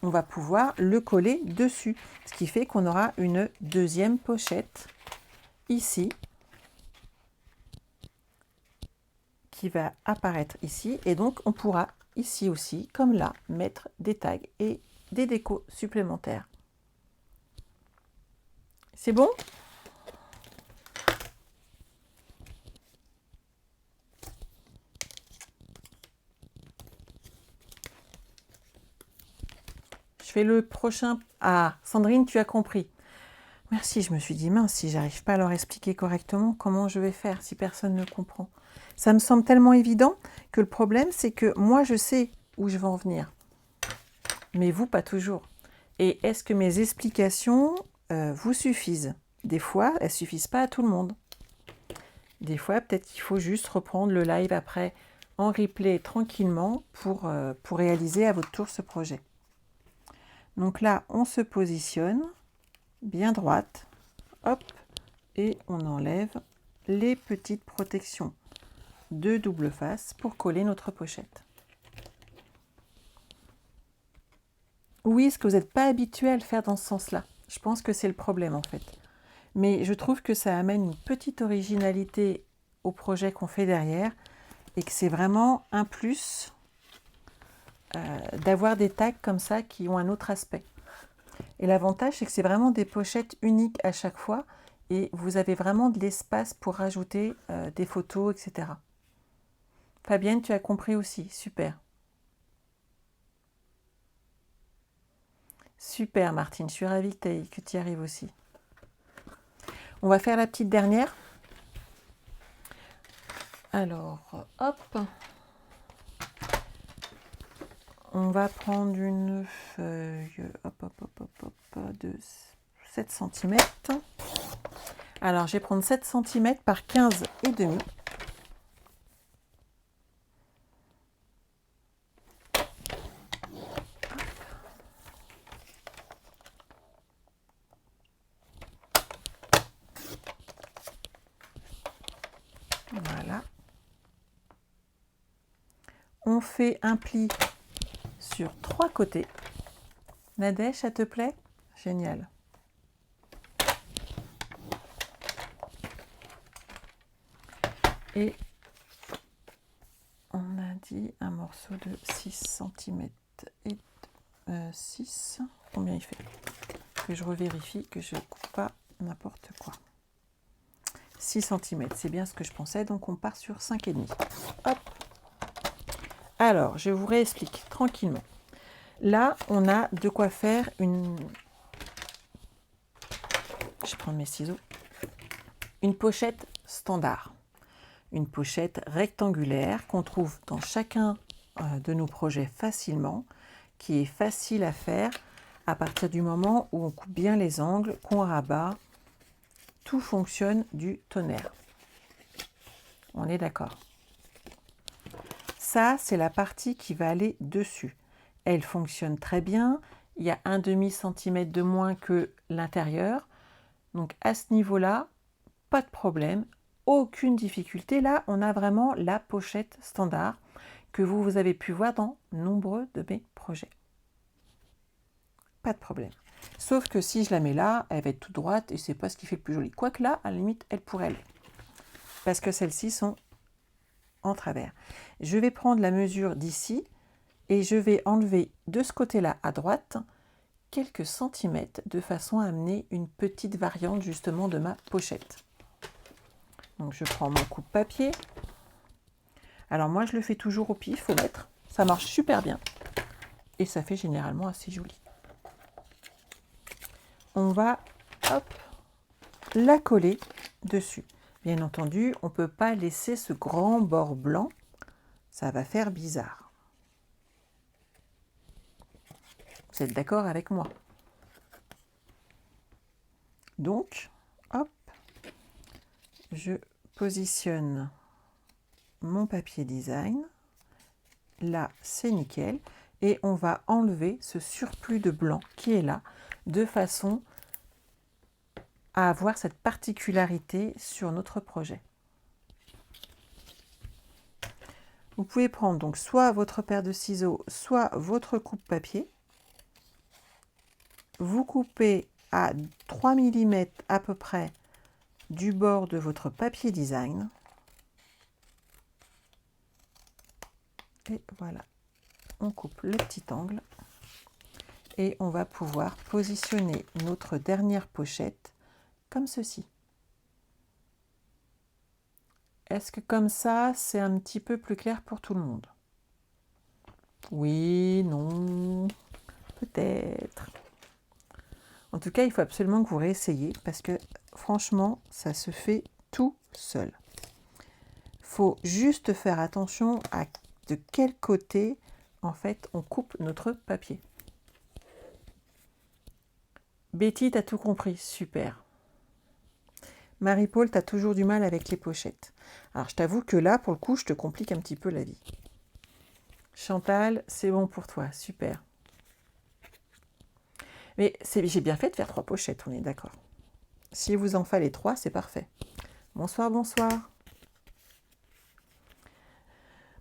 [SPEAKER 1] On va pouvoir le coller dessus. Ce qui fait qu'on aura une deuxième pochette ici qui va apparaître ici. Et donc, on pourra ici aussi, comme là, mettre des tags et des décos supplémentaires. C'est bon? Je fais le prochain. Ah, Sandrine, tu as compris. Merci, je me suis dit, mince, si j'arrive pas à leur expliquer correctement, comment je vais faire si personne ne comprend? Ça me semble tellement évident que le problème, c'est que moi, je sais où je vais en venir. Mais vous, pas toujours. Et est-ce que mes explications vous suffisent? Des fois, elles ne suffisent pas à tout le monde. Des fois, peut-être qu'il faut juste reprendre le live après en replay tranquillement pour réaliser à votre tour ce projet. Donc là, on se positionne bien droite, hop, et on enlève les petites protections de double face pour coller notre pochette. Oui, est-ce que vous n'êtes pas habitué à le faire dans ce sens-là? Je pense que c'est le problème en fait. Mais je trouve que ça amène une petite originalité au projet qu'on fait derrière et que c'est vraiment un plus d'avoir des tags comme ça qui ont un autre aspect. Et l'avantage, c'est que c'est vraiment des pochettes uniques à chaque fois et vous avez vraiment de l'espace pour rajouter des photos, etc. Fabienne, tu as compris aussi, super. Super Martine, je suis ravie que tu y arrives aussi. On va faire la petite dernière. Alors, hop. On va prendre une feuille de 7 cm. Alors, je vais prendre 7 cm par 15 et demi. Voilà. On fait un pli sur 3 côtés. Nadège, ça te plaît? Génial. Et on a dit un morceau de 6 cm et 6. Combien il fait? Que je revérifie que je ne coupe pas n'importe quoi. 6 cm, c'est bien ce que je pensais, donc on part sur 5,5. Hop. Alors, je vous réexplique tranquillement. Là, on a de quoi faire une... Je prends mes ciseaux. Une pochette standard. Une pochette rectangulaire qu'on trouve dans chacun de nos projets facilement, qui est facile à faire à partir du moment où on coupe bien les angles, qu'on rabat. Tout fonctionne du tonnerre. On est d'accord. Ça, c'est la partie qui va aller dessus. Elle fonctionne très bien. Il y a un demi-centimètre de moins que l'intérieur. Donc à ce niveau-là, pas de problème. Aucune difficulté. Là, on a vraiment la pochette standard que vous avez pu voir dans nombreux de mes projets. Pas de problème. Sauf que si je la mets là, elle va être toute droite et c'est pas ce qui fait le plus joli. Quoique là, à la limite, elle pourrait aller. parce que celles-ci sont en travers. Je vais prendre la mesure d'ici et je vais enlever de ce côté-là à droite quelques centimètres de façon à amener une petite variante justement de ma pochette. Donc je prends mon coupe-papier. Alors moi je le fais toujours au pif, au mètre. Ça marche super bien et ça fait généralement assez joli. On va hop, la coller dessus. Bien entendu, on ne peut pas laisser ce grand bord blanc, ça va faire bizarre. Vous êtes d'accord avec moi? Donc, hop, je positionne mon papier design. Là, c'est nickel. Et on va enlever ce surplus de blanc qui est là, de façon à avoir cette particularité sur notre projet. Vous pouvez prendre donc soit votre paire de ciseaux, soit votre coupe-papier. Vous coupez à 3 mm à peu près du bord de votre papier design. Et voilà, on coupe le petit angle. Et on va pouvoir positionner notre dernière pochette comme ceci. Est-ce que comme ça, c'est un petit peu plus clair pour tout le monde? Oui, non, peut-être. En tout cas, il faut absolument que vous réessayiez parce que franchement, ça se fait tout seul. Il faut juste faire attention à de quel côté, en fait, on coupe notre papier. Betty, t'as tout compris, super. Marie-Paul, t'as toujours du mal avec les pochettes. Alors, je t'avoue que là, pour le coup, je te complique un petit peu la vie. Chantal, c'est bon pour toi, super. Mais j'ai bien fait de faire 3 pochettes, on est d'accord. Si vous en fallait 3, c'est parfait. Bonsoir, bonsoir.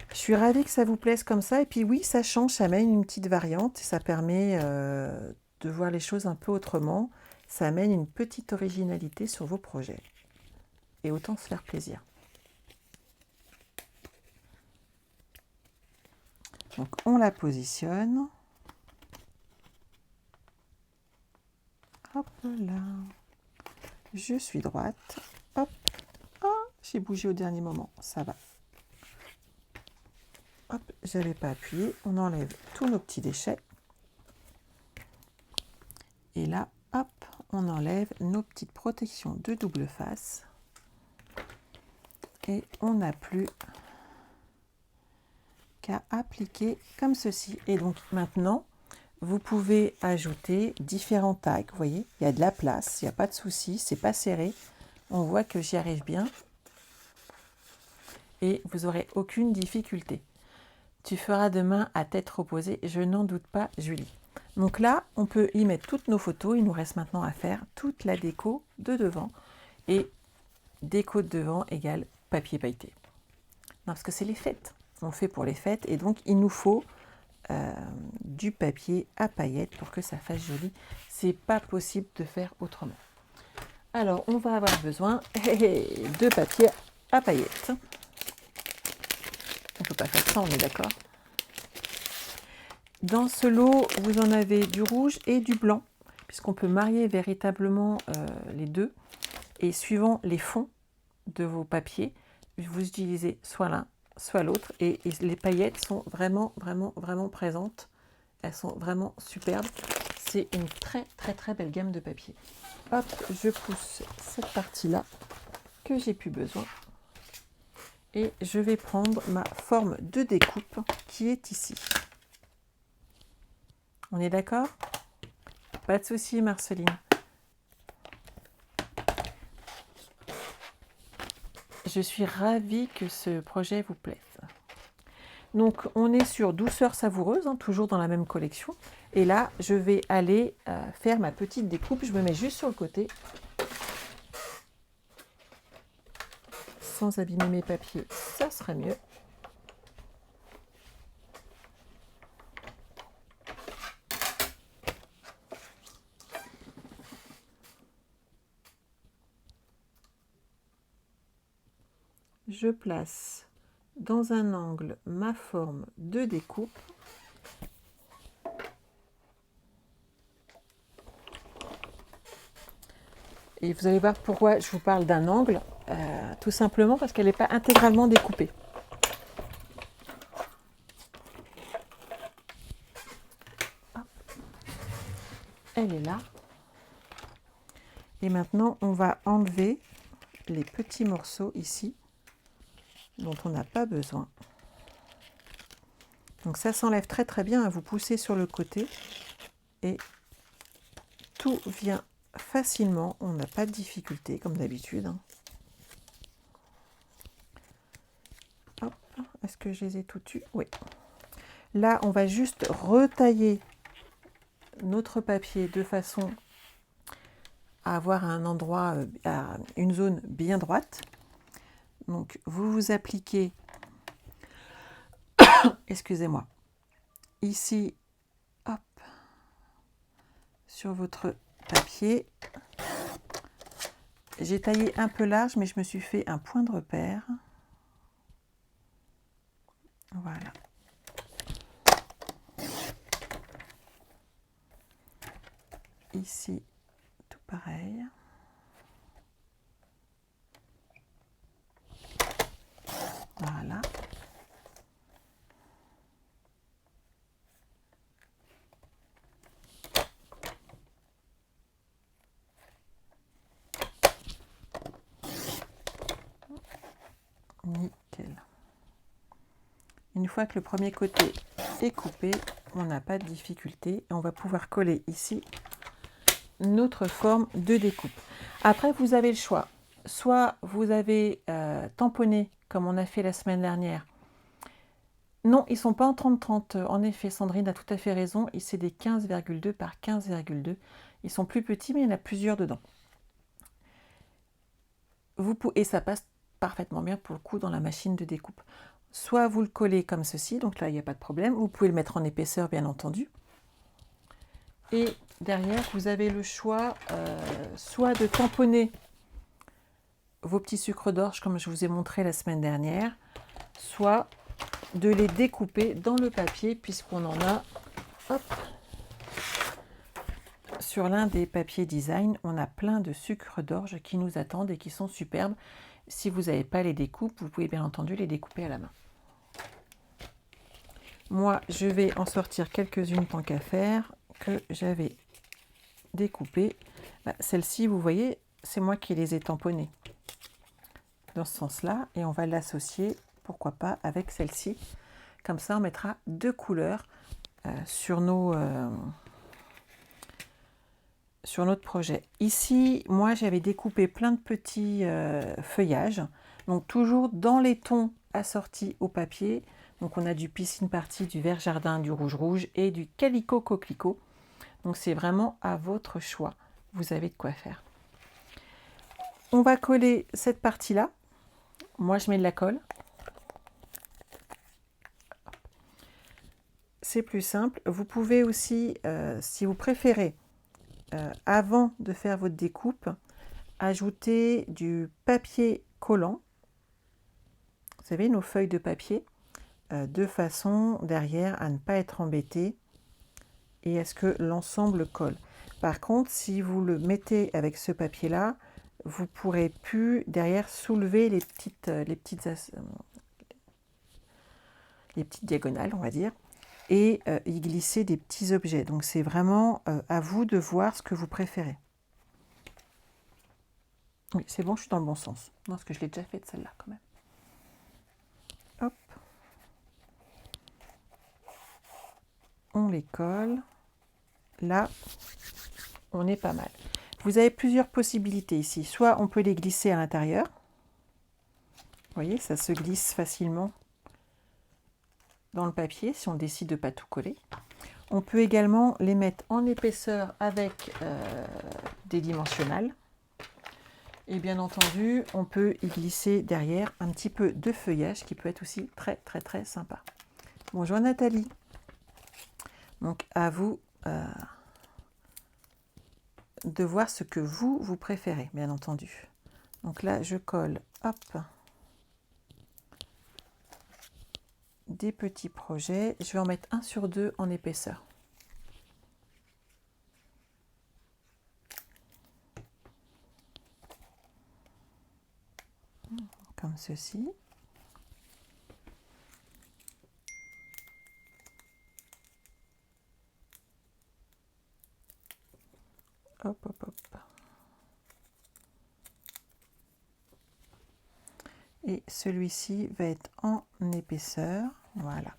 [SPEAKER 1] Je suis ravie que ça vous plaise comme ça. Et puis oui, ça change, ça amène une petite variante. Ça permet de voir les choses un peu autrement. Ça amène une petite originalité sur vos projets. Et autant se faire plaisir. Donc on la positionne. Hop là. Je suis droite. Hop. Ah, j'ai bougé au dernier moment. Ça va. Hop, j'avais pas appuyé. On enlève tous nos petits déchets. Et là, hop, on enlève nos petites protections de double face. Et on n'a plus qu'à appliquer comme ceci. Et donc maintenant, vous pouvez ajouter différents tags. Vous voyez, il y a de la place, il n'y a pas de souci, c'est pas serré. On voit que j'y arrive bien. Et vous n'aurez aucune difficulté. Tu feras demain à tête reposée, je n'en doute pas, Julie. Donc là, on peut y mettre toutes nos photos. Il nous reste maintenant à faire toute la déco de devant. Et déco de devant égale papier pailleté. Non, parce que c'est les fêtes. On le fait pour les fêtes. Et donc, il nous faut du papier à paillettes pour que ça fasse joli. C'est pas possible de faire autrement. Alors, on va avoir besoin de papier à paillettes. On ne peut pas faire ça, on est d'accord. Dans ce lot, vous en avez du rouge et du blanc, puisqu'on peut marier véritablement les deux. Et suivant les fonds de vos papiers, vous utilisez soit l'un, soit l'autre. Et les paillettes sont vraiment, vraiment, vraiment présentes. Elles sont vraiment superbes. C'est une très, très, très belle gamme de papier. Hop, je pousse cette partie-là que j'ai plus besoin. Et je vais prendre ma forme de découpe qui est ici. On est d'accord? Pas de souci, Marceline. Je suis ravie que ce projet vous plaise. Donc, on est sur douceur savoureuse, hein, toujours dans la même collection. Et là, je vais aller faire ma petite découpe. Je me mets juste sur le côté. Sans abîmer mes papiers, ça serait mieux. je place dans un angle ma forme de découpe. Et vous allez voir pourquoi je vous parle d'un angle, tout simplement parce qu'elle n'est pas intégralement découpée. Hop. Elle est là. Et maintenant, on va enlever les petits morceaux ici, dont on n'a pas besoin. Donc ça s'enlève très très bien, vous poussez sur le côté et tout vient facilement, on n'a pas de difficulté comme d'habitude. Est-ce que je les ai tout tués? Oui. Là, on va juste retailler notre papier de façon à avoir un endroit, une zone bien droite. Donc, vous vous appliquez, excusez-moi, ici, hop, sur votre papier. J'ai taillé un peu large, mais je me suis fait un point de repère. Voilà. Ici, tout pareil. Voilà. Nickel. Une fois que le premier côté est coupé, on n'a pas de difficulté et on va pouvoir coller ici notre forme de découpe. Après, vous avez le choix. Soit vous avez tamponné, comme on a fait la semaine dernière. Non, ils ne sont pas en 30-30. En effet, Sandrine a tout à fait raison. Et c'est des 15,2 par 15,2. Ils sont plus petits, mais il y en a plusieurs dedans. Et ça passe parfaitement bien pour le coup dans la machine de découpe. Soit vous le collez comme ceci, donc là il n'y a pas de problème. Vous pouvez le mettre en épaisseur, bien entendu. Et derrière, vous avez le choix soit de tamponner vos petits sucres d'orge comme je vous ai montré la semaine dernière, soit de les découper dans le papier puisqu'on en a, hop, sur l'un des papiers design, on a plein de sucres d'orge qui nous attendent et qui sont superbes. Si vous n'avez pas les découpes, vous pouvez bien entendu les découper à la main. Moi, je vais en sortir quelques-unes tant qu'à faire que j'avais découpées. Celle-ci, vous voyez, c'est moi qui les ai tamponnées dans ce sens-là et on va l'associer, pourquoi pas, avec celle-ci. Comme ça, on mettra deux couleurs sur notre projet. Ici, moi, j'avais découpé plein de petits feuillages, donc toujours dans les tons assortis au papier. Donc, on a du piscine party, du vert jardin, du rouge rouge et du calico coquelicot. Donc, c'est vraiment à votre choix. Vous avez de quoi faire. On va coller cette partie-là. Moi, je mets de la colle. C'est plus simple. Vous pouvez aussi, si vous préférez, avant de faire votre découpe, ajouter du papier collant. Vous savez, nos feuilles de papier, de façon derrière à ne pas être embêté et à ce que l'ensemble colle. Par contre, si vous le mettez avec ce papier-là, vous ne pourrez plus derrière soulever les petites diagonales, on va dire, et y glisser des petits objets. Donc c'est vraiment à vous de voir ce que vous préférez. Oui, c'est bon, je suis dans le bon sens. Non, parce que je l'ai déjà fait de celle-là quand même. Hop. On les colle. Là, on est pas mal. Vous avez plusieurs possibilités ici. Soit on peut les glisser à l'intérieur. Vous voyez, ça se glisse facilement dans le papier si on décide de ne pas tout coller. On peut également les mettre en épaisseur avec des dimensionnels. Et bien entendu, on peut y glisser derrière un petit peu de feuillage qui peut être aussi très très très sympa. Bonjour Nathalie. Donc à vous de voir ce que vous préférez, bien entendu. Donc là, je colle, hop, des petits projets. Je vais en mettre 1 sur 2 en épaisseur. Comme ceci. Hop, hop, hop. Et celui-ci va être en épaisseur. Voilà.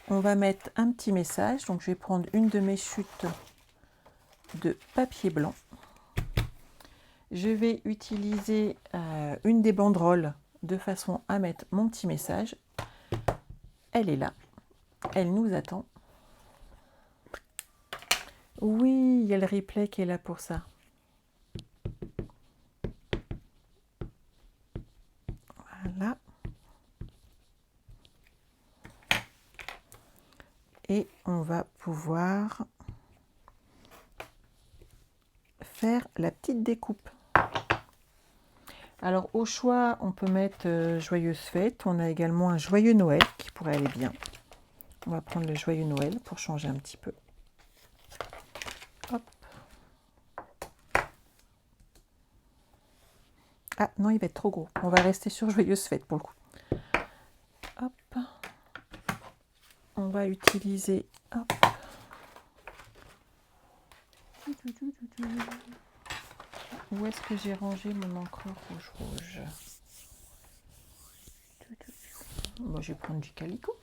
[SPEAKER 1] On va mettre un petit message. Donc, je vais prendre une de mes chutes de papier blanc. Je vais utiliser une des banderoles de façon à mettre mon petit message. Elle est là. Elle nous attend. Oui, il y a le replay qui est là pour ça. Voilà. Et on va pouvoir faire la petite découpe. Alors au choix, on peut mettre Joyeuse Fête. On a également un Joyeux Noël qui pourrait aller bien. On va prendre le Joyeux Noël pour changer un petit peu. Hop. Ah non, il va être trop gros. On va rester sur Joyeuse Fête pour le coup. Hop. On va utiliser... Hop. Où est-ce que j'ai rangé mon encre rouge? Bon, je vais prendre du Calico.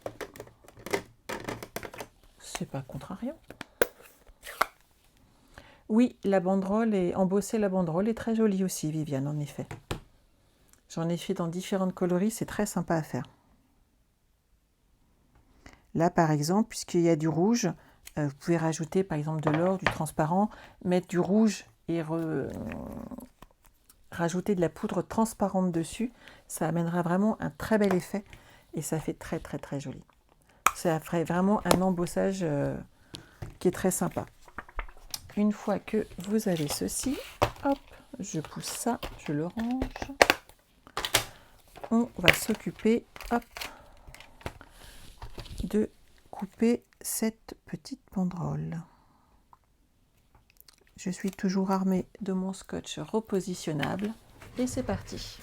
[SPEAKER 1] C'est pas contrariant. Oui, la banderole est embossée, la banderole est très jolie aussi, Viviane, en effet. J'en ai fait dans différentes coloris, c'est très sympa à faire. Là, par exemple, puisqu'il y a du rouge, vous pouvez rajouter par exemple de l'or, du transparent, mettre du rouge et rajouter de la poudre transparente dessus. Ça amènera vraiment un très bel effet et ça fait très très très joli. Ça ferait vraiment un embossage qui est très sympa. Une fois que vous avez ceci, hop, je pousse ça, je le range. On va s'occuper, hop, de couper cette petite banderole. Je suis toujours armée de mon scotch repositionnable et c'est parti.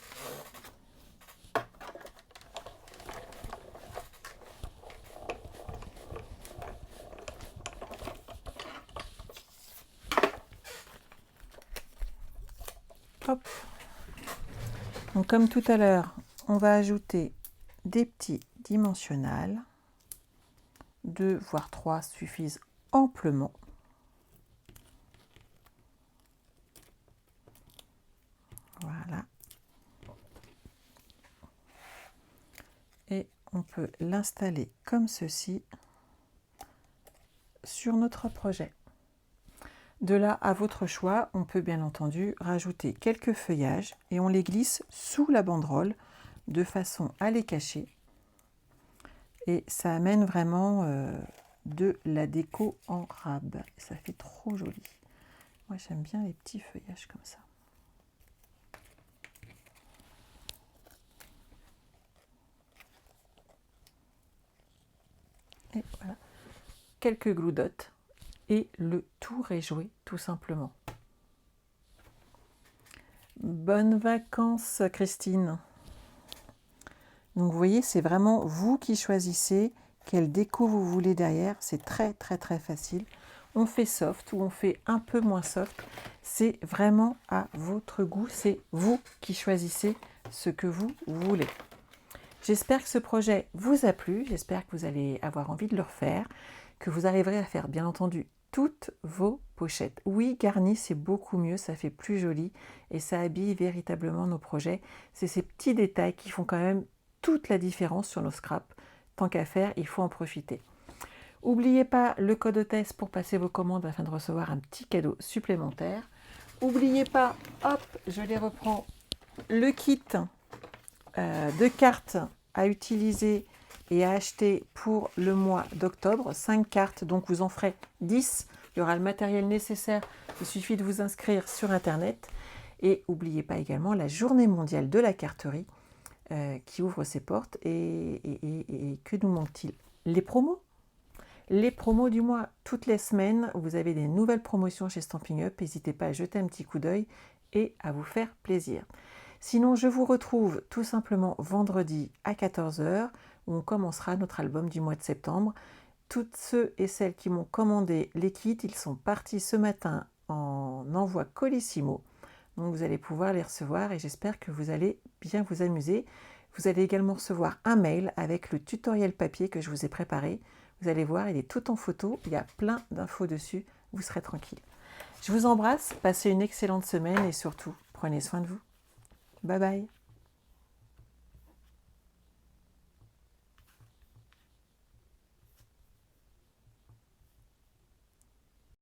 [SPEAKER 1] Hop. Donc comme tout à l'heure, on va ajouter des petits dimensionnels. 2 voire 3 suffisent amplement. Voilà. Et on peut l'installer comme ceci sur notre projet. De là, à votre choix, on peut bien entendu rajouter quelques feuillages et on les glisse sous la banderole de façon à les cacher. Et ça amène vraiment de la déco en rab. Ça fait trop joli. Moi, j'aime bien les petits feuillages comme ça. Et voilà. Quelques glue dots. Et le tour est joué, tout simplement. Bonnes vacances, Christine. Donc, vous voyez, c'est vraiment vous qui choisissez quelle déco vous voulez derrière. C'est très, très, très facile. On fait soft ou on fait un peu moins soft. C'est vraiment à votre goût. C'est vous qui choisissez ce que vous voulez. J'espère que ce projet vous a plu. J'espère que vous allez avoir envie de le refaire. Que vous arriverez à faire, bien entendu, toutes vos pochettes. Oui, garni, c'est beaucoup mieux, ça fait plus joli et ça habille véritablement nos projets. C'est ces petits détails qui font quand même toute la différence sur nos scraps. Tant qu'à faire, il faut en profiter. N'oubliez pas le code hôtesse pour passer vos commandes afin de recevoir un petit cadeau supplémentaire. N'oubliez pas, hop, je les reprends, le kit de cartes à utiliser et à acheter pour le mois d'octobre. 5 cartes, donc vous en ferez 10. Il y aura le matériel nécessaire. Il suffit de vous inscrire sur Internet. Et n'oubliez pas également la journée mondiale de la carterie qui ouvre ses portes. Et que nous manque-t-il? Les promos. Les promos du mois. Toutes les semaines, vous avez des nouvelles promotions chez Stampin' Up. N'hésitez pas à jeter un petit coup d'œil et à vous faire plaisir. Sinon, je vous retrouve tout simplement vendredi à 14 h où on commencera notre album du mois de septembre. Toutes ceux et celles qui m'ont commandé les kits, ils sont partis ce matin en envoi Colissimo. Donc vous allez pouvoir les recevoir et j'espère que vous allez bien vous amuser. Vous allez également recevoir un mail avec le tutoriel papier que je vous ai préparé. Vous allez voir, il est tout en photo, il y a plein d'infos dessus, vous serez tranquille. Je vous embrasse, passez une excellente semaine et surtout, prenez soin de vous. Bye bye.